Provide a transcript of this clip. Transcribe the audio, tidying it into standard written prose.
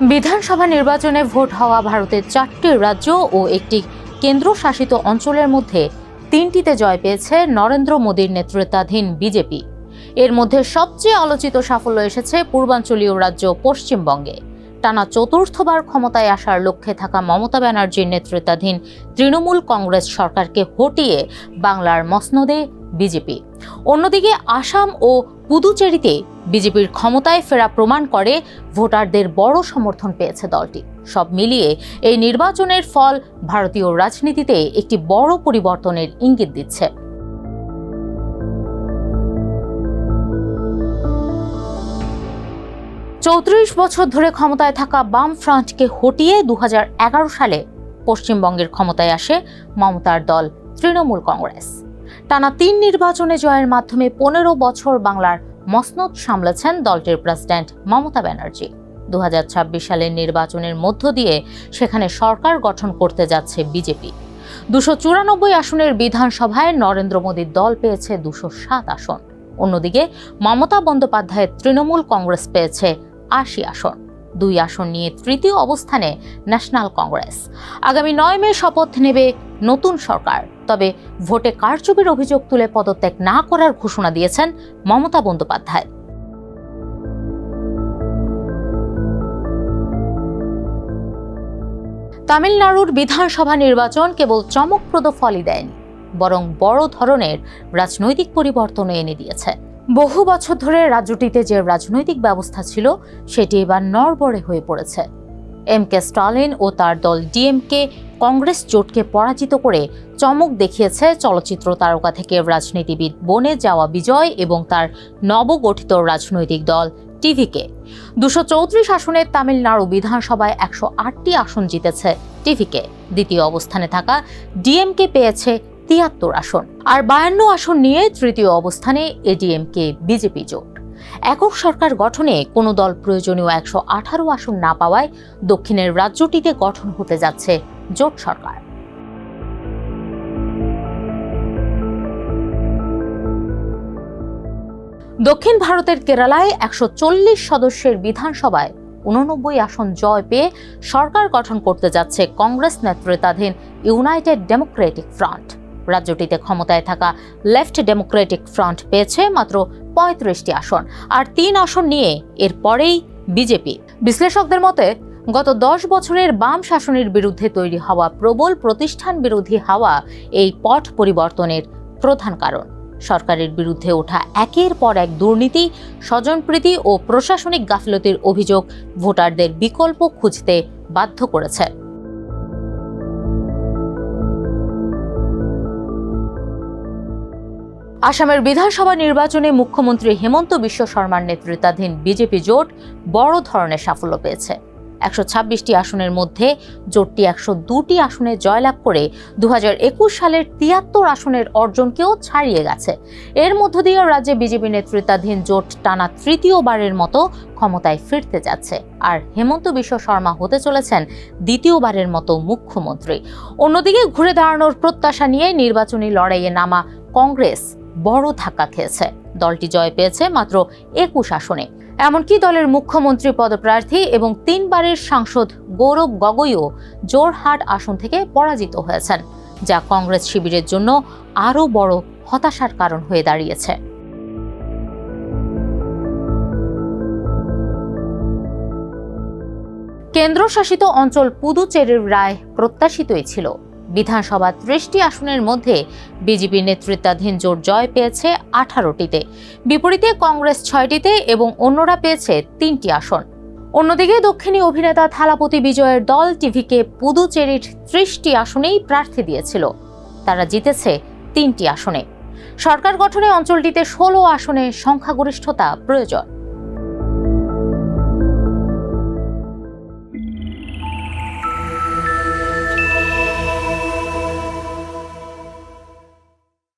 বিধানসভা নির্বাচনে ভোট হওয়া ভারতের 4টি রাজ্য ও একটি কেন্দ্রশাসিত অঞ্চলের মধ্যে 3টিতে জয় পেয়েছে নরেন্দ্র মোদীর নেতৃত্বাধীন বিজেপি। এর মধ্যে সবচেয়ে আলোচিত সাফল্য এসেছে পূর্বাঞ্চলীয় রাজ্য পশ্চিমবঙ্গে। টানা চতুর্থবার ক্ষমতায় আসার লক্ষ্যে থাকা মমতা ব্যানার্জির নেতৃত্বাধীন তৃণমূল কংগ্রেস সরকারকে হটিয়ে বাংলার মসনদে বিজেপি। অন্যদিকে আসাম ও পুদুচেরিতে বিজেপির ক্ষমতায় ফেরা প্রমাণ করে ভোটারদের বড় সমর্থন পেয়েছে দলটি। সব মিলিয়ে এই নির্বাচনের ফল ভারতীয় রাজনীতিতে একটি বড় পরিবর্তনের ইঙ্গিত দিচ্ছে। চৌত্রিশ বছর ধরে ক্ষমতায় থাকা বাম ফ্রন্টকে হটিয়ে 2011 সালে পশ্চিমবঙ্গের ক্ষমতায় আসে মমতার দল তৃণমূল কংগ্রেস। টানা 3 নির্বাচনে জয়ের মাধ্যমে 15 বছর বাংলার মসনদ সামলেছেন দলটির প্রেসিডেন্ট মমতা ব্যানার্জি। 2026 সালের নির্বাচনের মধ্য দিয়ে সেখানে সরকার গঠন করতে যাচ্ছে বিজেপি। 294 আসনের বিধানসভায় নরেন্দ্র মোদীর দল পেয়েছে 207 আসন। অন্যদিকে মমতা বন্দ্যোপাধ্যায়ের তৃণমূল কংগ্রেস পেয়েছে 80 আসন। 2 আসন নিয়ে তৃতীয় অবস্থানে ন্যাশনাল কংগ্রেস। আগামী 9 মে শপথ নেবে নতুন সরকার। তবে ভোটে কারচুপির অভিযোগ তুলে পদত্যাগ না করার ঘোষণা দিয়েছেন মমতা বন্দ্যোপাধ্যায়। তামিলনাড়ুর বিধানসভা নির্বাচন কেবল চমকপ্রদ ফলই দেয়নি, বরং বড় ধরনের রাজনৈতিক পরিবর্তন এনে দিয়েছে। বহু বছর ধরে রাজ্যটিতে যে রাজনৈতিক ব্যবস্থা ছিল সেটি এবার নড়বড়ে হয়ে পড়েছে। এম.কে. স্টালিন ও তার দল ডিএমকে কংগ্রেস জোটকে পরাজিত করে চমক দেখিয়েছে চলচ্চিত্র তারকা থেকে রাজনীতিবিদ বনে যাওয়া বিজয় এবং তার নবগঠিত রাজনৈতিক দল টিভিকে। 234 আসনের তামিলনাড়ু বিধানসভায় 108টি আসন জিতেছে টিভিকে। দ্বিতীয় অবস্থানে থাকা ডিএমকে পেয়েছে 73 আসন, আর 52 আসন নিয়ে তৃতীয় অবস্থানে এডিএমকে বিজেপি জোট। একক সরকার গঠনে কোনো দল প্রয়োজনীয় 118 আসন না পাওয়ায় দক্ষিণের রাজ্যটিতে গঠন হতে যাচ্ছে জোট সরকার। দক্ষিণ ভারতের কেরালায় 140 সদস্যের বিধানসভায় 89 আসন জয় পেয়ে সরকার গঠন করতে যাচ্ছে কংগ্রেস নেতৃত্বাধীন ইউনাইটেড ডেমোক্রেটিক ফ্রন্ট। রাজ্যটিতে ক্ষমতায় থাকা লেফট ডেমোক্রেটিক ফ্রন্ট পেয়েছে মাত্র 35টি আসন, আর 3 আসন নিয়ে এর পরেই বিজেপি। বিশ্লেষকদের মতে গত 10 বছরের বাম শাসনের বিরুদ্ধে তৈরি হওয়া প্রবল প্রতিষ্ঠান বিরোধী হাওয়া এই পট পরিবর্তনের প্রধান কারণ। সরকারের বিরুদ্ধে ওঠা একের পর এক দুর্নীতি, স্বজনপ্রীতি ও প্রশাসনিক গাফিলতির অভিযোগ ভোটারদের বিকল্প খুঁজতে বাধ্য করেছে। আসামের বিধানসভা নির্বাচনে মুখ্যমন্ত্রী হেমন্ত বিশ্ব শর্মার নেতৃত্বাধীন বিজেপি জোট বড় ধরনের সাফল্য পেয়েছে। 126টি আসনের মধ্যে জোটটি 102টি আসনে জয়লাভ করে 2021 সালের 73 আসনের অর্জনকেও ছাড়িয়ে গেছে। এর মধ্য দিয়ে রাজ্যে বিজেপি নেতৃত্বাধীন জোট টানা তৃতীয়বারের মতো ক্ষমতায় ফিরতে যাচ্ছে, আর হেমন্ত বিশ্ব শর্মা হতে চলেছেন দ্বিতীয়বারের মতো মুখ্যমন্ত্রী। অন্যদিকে ঘুরে দাঁড়ানোর প্রত্যাশা নিয়ে নির্বাচনী লড়াইয়ে নামা কংগ্রেস বড় ধাক্কা খেয়েছে। দলটি জয় পেয়েছে মাত্র 21 আসনে। এমনকি দলের মুখ্যমন্ত্রী পদপ্রার্থী এবং 3 বারের সাংসদ গৌরব গগৈও জোরহাট আসন থেকে পরাজিত হয়েছেন, যা কংগ্রেস শিবিরের জন্য আরও বড় হতাশার কারণ হয়ে দাঁড়িয়েছে। কেন্দ্রশাসিত অঞ্চল পুদুচেরির রায় প্রত্যাশিতই ছিল। বিধানসভা 30টি আসনের মধ্যে বিজেপি নেতৃত্বাধীন জোট জয় পেয়েছে 18টিতে, বিপরীতে কংগ্রেস 6টিতে এবং অন্যরা পেয়েছে 3টি আসন। অন্যদিকে দক্ষিণী অভিনেতা থালাপতি বিজয়ের দল টিভিকে পুদুচেরির 30টি আসনেই প্রার্থী দিয়েছিল। তারা জিতেছে 3টি আসনে। সরকার গঠনে অঞ্চলটিতে 16 আসনে সংখ্যাগরিষ্ঠতা প্রয়োজন।